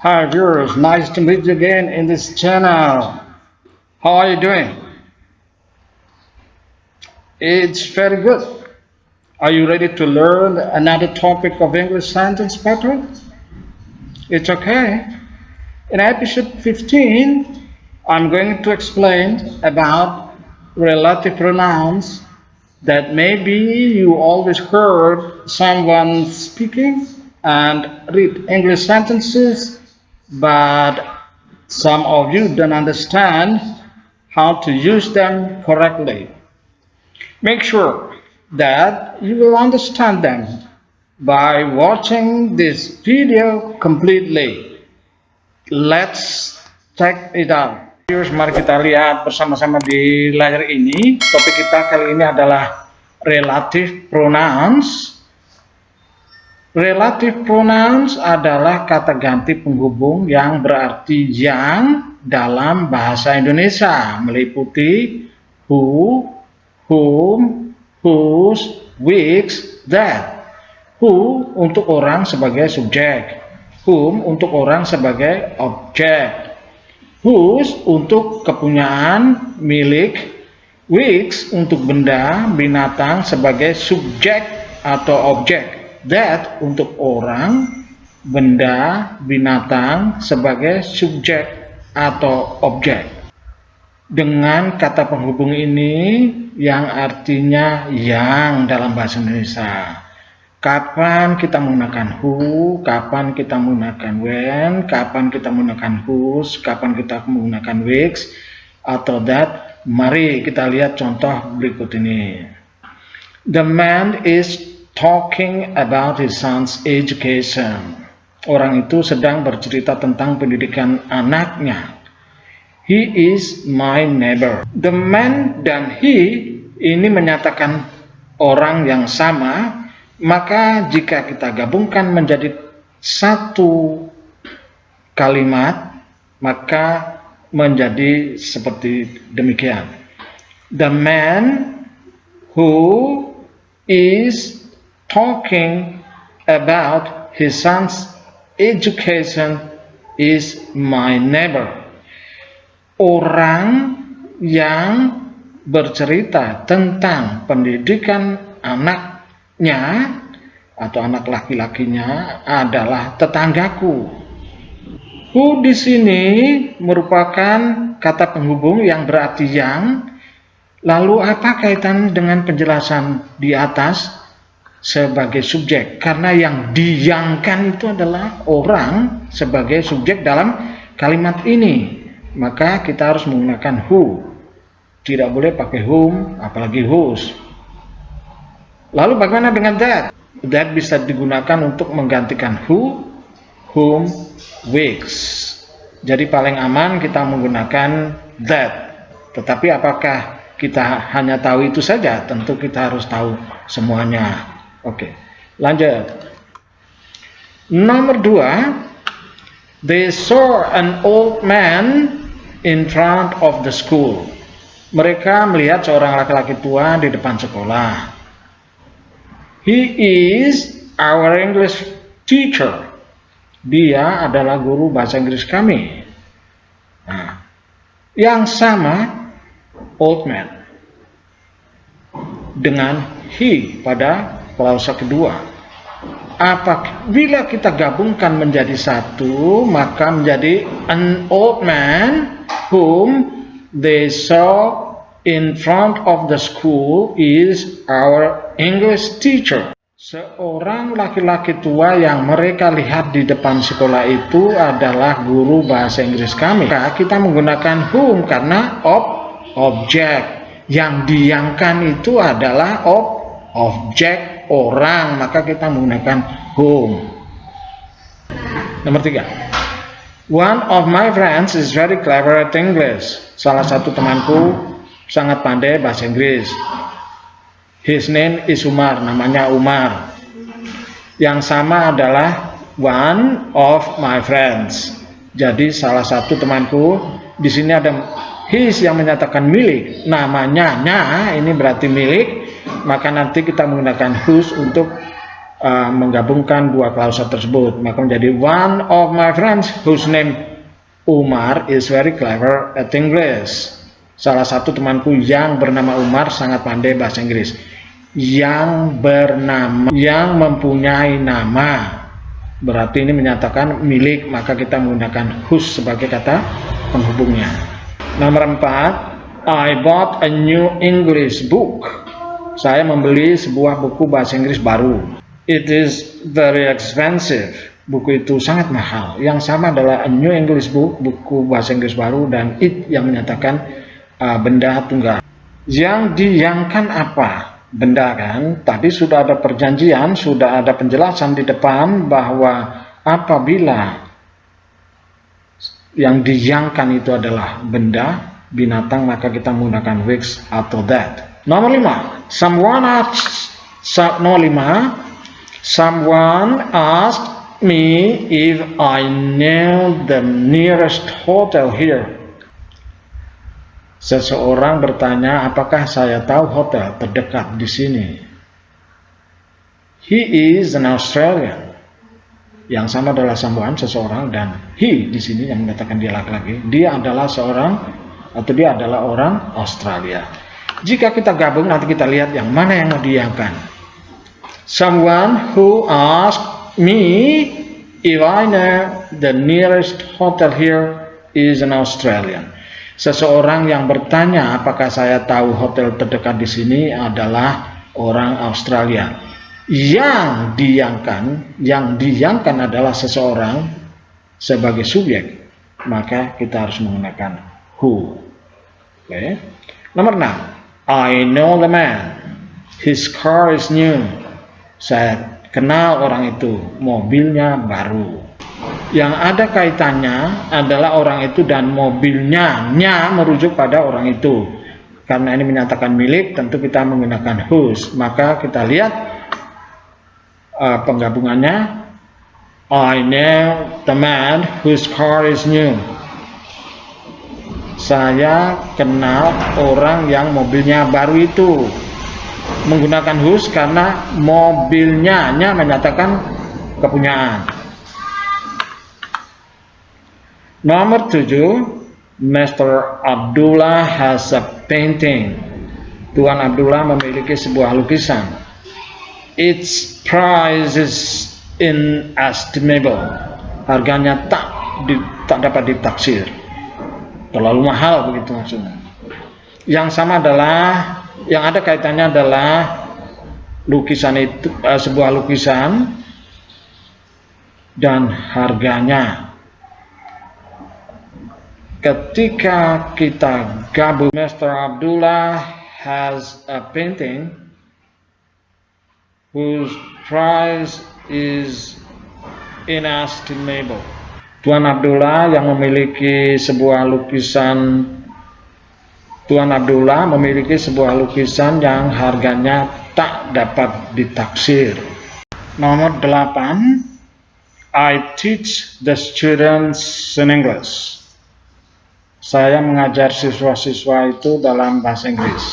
Hi viewers, nice to meet you again in this channel. How are you doing? It's very good. Are you ready to learn another topic of English sentence pattern? It's okay. In episode 15, I'm going to explain about relative pronouns that maybe you always heard someone speaking and read English sentences, but some of you don't understand how to use them correctly. Make sure that you will understand them by watching this video completely. Let's check it out. Mari kita lihat bersama-sama di layar ini. Topik kita kali ini adalah relative pronouns. Relative pronouns adalah kata ganti penghubung yang berarti yang dalam bahasa Indonesia, meliputi who, whom, whose, which, that. Who untuk orang sebagai subjek, whom untuk orang sebagai objek, whose untuk kepunyaan, milik, which untuk benda, binatang sebagai subjek atau objek, that untuk orang, benda, binatang sebagai subjek atau objek. Dengan kata penghubung ini yang artinya yang dalam bahasa Indonesia. Kapan kita menggunakan who, kapan kita menggunakan when, kapan kita menggunakan whose, kapan kita menggunakan which atau that. Mari kita lihat contoh berikut ini. The man is talking about his son's education. Orang itu sedang bercerita tentang pendidikan anaknya. He is my neighbor. The man dan he ini menyatakan orang yang sama. Maka jika kita gabungkan menjadi satu kalimat, maka menjadi seperti demikian. The man who is talking about his son's education is my neighbor. Orang yang bercerita tentang pendidikan anaknya atau anak laki-lakinya adalah tetanggaku. Who di sini merupakan kata penghubung yang berarti yang. Lalu apa kaitan dengan penjelasan di atas sebagai subjek? Karena yang diyangkan itu adalah orang sebagai subjek dalam kalimat ini. Maka kita harus menggunakan who. Tidak boleh pakai whom, apalagi whose. Lalu bagaimana dengan that? That bisa digunakan untuk menggantikan who, whom, which. Jadi paling aman kita menggunakan that. Tetapi apakah kita hanya tahu itu saja? Tentu kita harus tahu semuanya. Oke, lanjut. Nomor 2. They saw an old man in front of the school. Mereka melihat seorang laki-laki tua di depan sekolah. He is our English teacher. Dia adalah guru bahasa Inggris kami. Nah, yang sama old man dengan he pada klausa kedua. Apabila kita gabungkan menjadi satu, maka menjadi an old man whom they saw in front of the school is our English teacher. Seorang laki-laki tua yang mereka lihat di depan sekolah itu adalah guru bahasa Inggris kami. Maka kita menggunakan whom karena objek. Yang diyangkan itu adalah objek orang, maka kita menggunakan whom. Nomor 3. One of my friends is very clever at English. Salah satu temanku sangat pandai bahasa Inggris. His name is Umar, namanya Umar. Yang sama adalah one of my friends. Jadi salah satu temanku, di sini ada his yang menyatakan milik, namanya nya ini berarti milik, maka nanti kita menggunakan whose untuk menggabungkan dua klausa tersebut, maka menjadi one of my friends whose name Umar is very clever at English. Salah satu temanku yang bernama Umar sangat pandai bahasa Inggris. Yang bernama, yang mempunyai nama, berarti ini menyatakan milik, maka kita menggunakan whose sebagai kata penghubungnya. Nomor 4, I bought a new English book. Saya membeli sebuah buku bahasa Inggris baru. It is very expensive. Buku itu sangat mahal. Yang sama adalah a new English book, buku bahasa Inggris baru, dan it yang menyatakan benda tunggal. Yang diyangkan apa? Benda kan? Tadi sudah ada perjanjian, sudah ada penjelasan di depan bahwa apabila yang diyangkan itu adalah benda, binatang, maka kita menggunakan which atau that. Nomor 5, someone asked me if I knew the nearest hotel here. Seseorang bertanya, apakah saya tahu hotel terdekat di sini? He is an Australian. Yang sama adalah someone, seseorang, dan he di sini yang menyatakan dia laki-laki. Dia adalah orang Australia. Jika kita gabung, nanti kita lihat yang mana yang diyangkan. Someone who asked me if I know the nearest hotel here is an Australian. Seseorang yang bertanya apakah saya tahu hotel terdekat di sini adalah orang Australia. Yang diyangkan adalah seseorang sebagai subjek, maka kita harus menggunakan who. Okay. Nomor 6, I know the man. His car is new. Saya kenal orang itu, mobilnya baru. Yang ada kaitannya adalah orang itu dan mobilnya, nya merujuk pada orang itu. Karena ini menyatakan milik, tentu kita menggunakan whose. Maka kita lihat penggabungannya. I know the man whose car is new. Saya kenal orang yang mobilnya baru itu. Menggunakan whose karena mobilnya, nya menyatakan kepunyaan. Nomor 7, Mr. Abdullah has a painting. Tuan Abdullah memiliki sebuah lukisan. Its price is inestimable. Harganya tak dapat ditaksir. Terlalu mahal begitu maksudnya. Yang sama adalah, yang ada kaitannya adalah lukisan itu, sebuah lukisan dan harganya. Ketika kita gabung, Mr. Abdullah has a painting whose price is inestimable. Tuan Abdullah yang memiliki sebuah lukisan, Tuan Abdullah memiliki sebuah lukisan yang harganya tak dapat ditaksir. Nomor 8, I teach the students in English. Saya mengajar siswa-siswa itu dalam bahasa Inggris.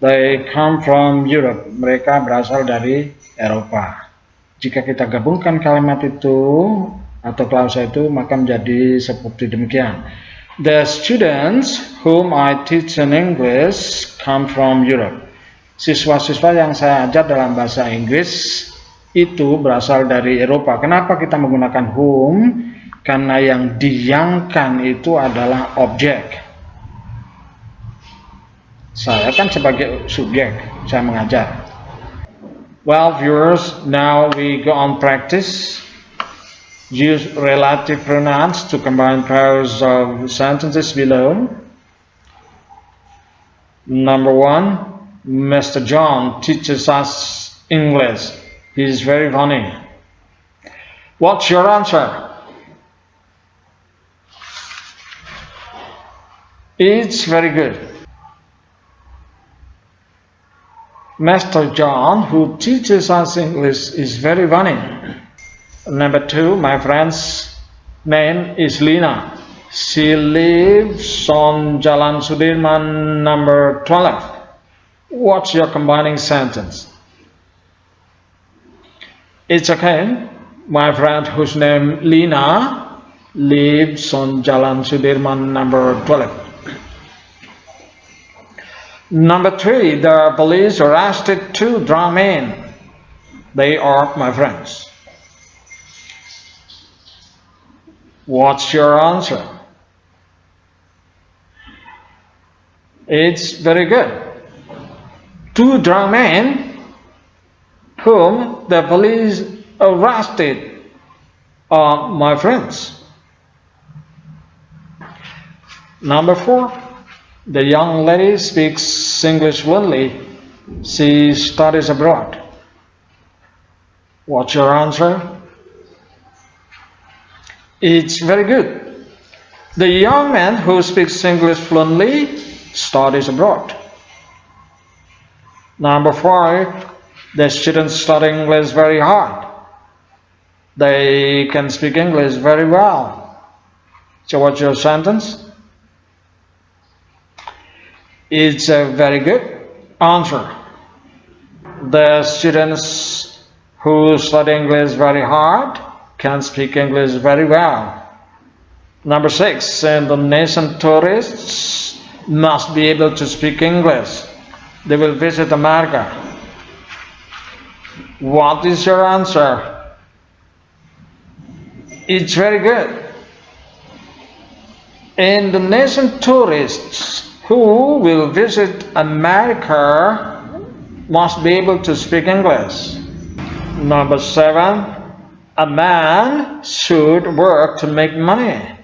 They come from Europe. Mereka berasal dari Eropa. Jika kita gabungkan kalimat itu atau klausa itu, maka menjadi seperti demikian. The students whom I teach in English come from Europe. Siswa-siswa yang saya ajar dalam bahasa Inggris itu berasal dari Eropa. Kenapa kita menggunakan whom? Karena yang diyangkan itu adalah objek. Saya kan sebagai subjek, saya mengajar. Well, viewers, now we go on practice. Use relative pronouns to combine pairs of sentences below. Number 1, Mr. John teaches us English. He is very funny. What's your answer? It's very good. Mr. John, who teaches us English, is very funny. Number 2, my friend's name is Lina. She lives on Jalan Sudirman number 12. What's your combining sentence? It's okay. My friend whose name Lina lives on Jalan Sudirman number 12. Number 3, the police arrested 2 drunk men. They are my friends. What's your answer? It's very good. 2 drunk men whom the police arrested are my friends. Number 4, the young lady speaks English fluently. She studies abroad. What's your answer? It's very good. The young man who speaks English fluently studies abroad. Number 5, the students study English very hard. They can speak English very well. So what's your sentence? It's a very good answer. The students who study English very hard can speak English very well. Number 6, Indonesian tourists must be able to speak English. They will visit America. What is your answer? It's very good. Indonesian tourists who will visit America must be able to speak English. Number 7, a man should work to make money.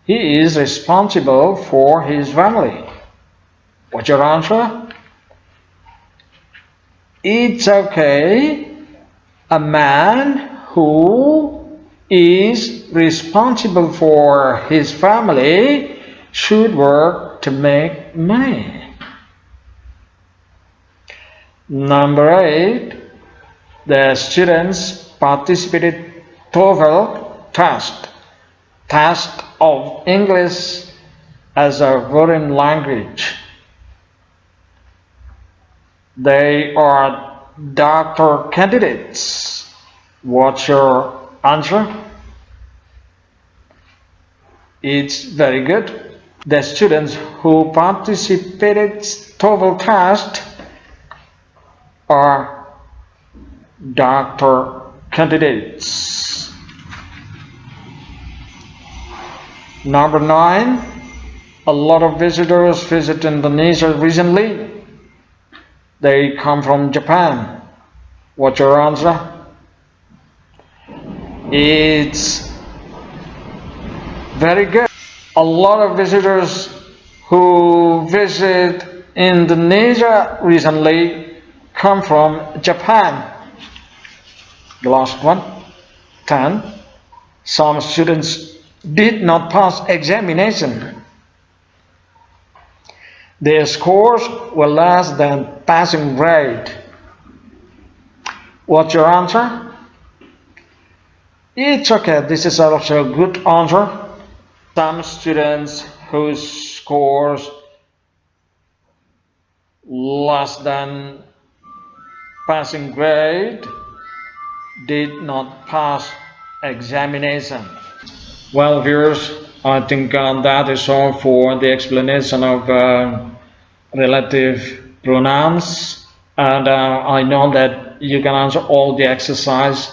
He is responsible for his family. What's your answer? It's okay. A man who is responsible for his family should work to make money. Number 8, the students participated TOEFL test of English as a foreign language. They are doctor candidates. What's your answer? It's very good. The students who participated TOEFL test are doctor candidates. Number 9, a lot of visitors visit Indonesia recently. They come from Japan. What's your answer? It's very good. A lot of visitors who visit Indonesia recently come from Japan. The last one, 10. Some students did not pass examination. Their scores were less than passing grade. What's your answer? It's okay. This is also a good answer. Some students whose scores less than passing grade did not pass examination. Well, viewers, I think that is all for the explanation of relative pronouns, and I know that you can answer all the exercise,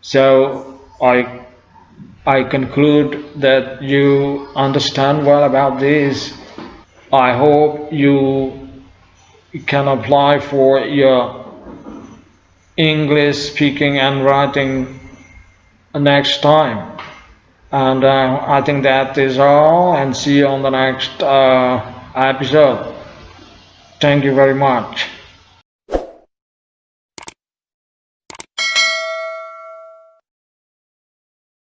so I conclude that you understand well about this. I hope you can apply for your English speaking and writing next time. And I think that is all, and see you on the next episode. Thank you very much.